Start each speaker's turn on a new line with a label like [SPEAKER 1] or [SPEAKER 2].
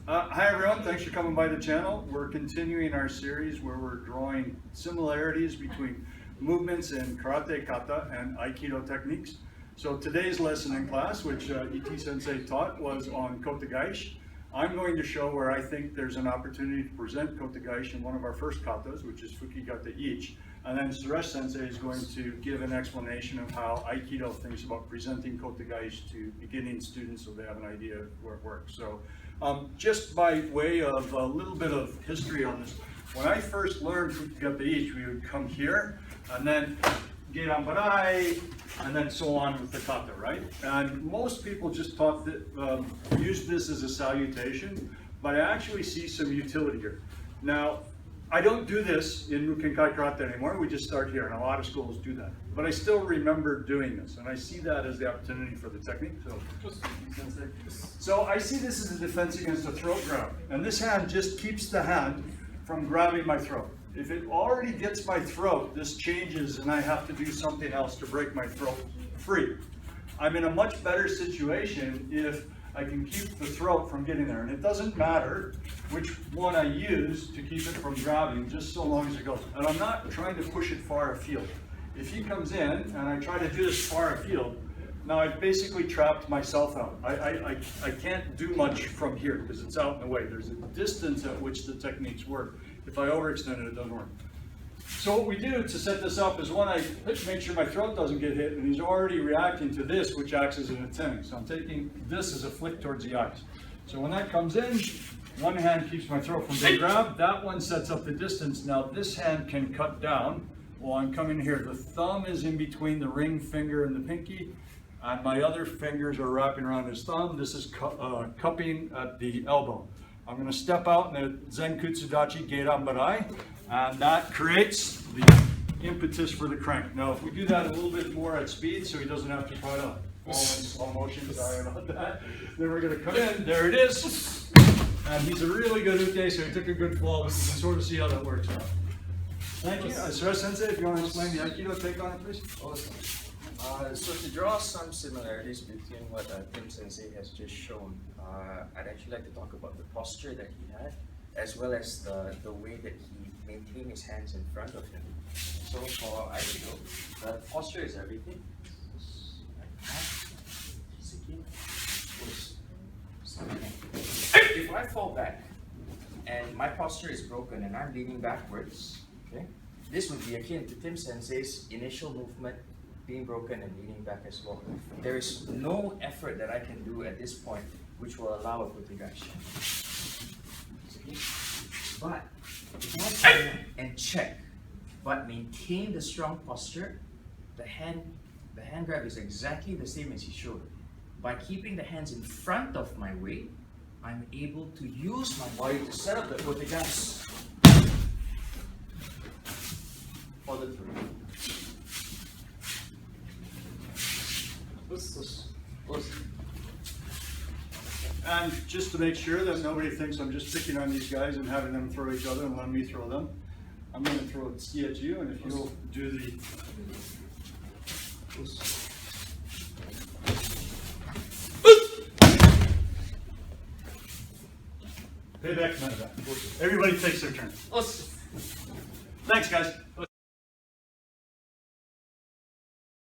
[SPEAKER 1] Hi everyone, thanks for coming by the channel. We're continuing our series where we're drawing similarities between movements in Karate Kata and Aikido techniques. So today's lesson in class, which Ichi Sensei taught, was on Kotegaeshi. I'm going to show where I think there's an opportunity to present Kotegaeshi in one of our first katas, which is Fukyu Kata Ichi. And then Suresh Sensei is going to give an explanation of how Aikido thinks about presenting Kotegaeshi to beginning students so they have an idea of where it works. So just by way of a little bit of history on this, when I first learned Fukyu Kata Ichi, we would come here and then Geiran Barai, and then so on with the kata, right? And most people just taught that, used this as a salutation, but I actually see some utility here. Now, I don't do this in Mukenkai Karate anymore, we just start here, and a lot of schools do that. But I still remember doing this, and I see that as the opportunity for the technique. So I see this as a defense against a throat grab, and this hand just keeps the hand from grabbing my throat. If it already gets my throat, this changes and I have to do something else to break my throat free. I'm in a much better situation if I can keep the throat from getting there. And it doesn't matter which one I use to keep it from grabbing, just so long as it goes. And I'm not trying to push it far afield. If he comes in and I try to do this far afield, now I've basically trapped myself out. I can't do much from here because it's out in the way. There's a distance at which the techniques work. If I overextend it, it doesn't work. So what we do to set this up is when I make sure my throat doesn't get hit, and he's already reacting to this, which acts as an attending. So I'm taking this as a flick towards the eyes. So when that comes in, one hand keeps my throat from being grabbed, that one sets up the distance. Now this hand can cut down while I'm coming here. The thumb is in between the ring finger and the pinky, and my other fingers are wrapping around his thumb. This is cupping at the elbow. I'm going to step out in a Zenkutsudachi Geiran Barai, and that creates the impetus for the crank. Now, if we do that a little bit more at speed, so he doesn't have to try to fall in slow motion, sorry about that, then we're going to come in, there it is, and he's a really good uke, so he took a good fall, but you can sort of see how that works out. Thank you. Suresh Sensei, if you want to explain the Aikido take on it, please.
[SPEAKER 2] Awesome. So to draw some similarities between what Tim Sensei has just shown, I'd actually like to talk about the posture that he had, as well as the way that he maintained his hands in front of him. So for Aikido, the posture is everything. If I fall back and my posture is broken and I'm leaning backwards, okay, this would be akin to Tim Sensei's initial movement being broken and leaning back as well. There is no effort that I can do at this point which will allow a Kotegaeshi. But if I come and check, but maintain the strong posture, the hand grab is exactly the same as he showed. By keeping the hands in front of my weight, I'm able to use my body to set up the Kotegaeshi for the three.
[SPEAKER 1] And just to make sure that nobody thinks I'm just picking on these guys and having them throw each other and letting me throw them, I'm going to throw a ski at you, and if you'll do the... Payback, none of that. Everybody takes their turn. Thanks, guys.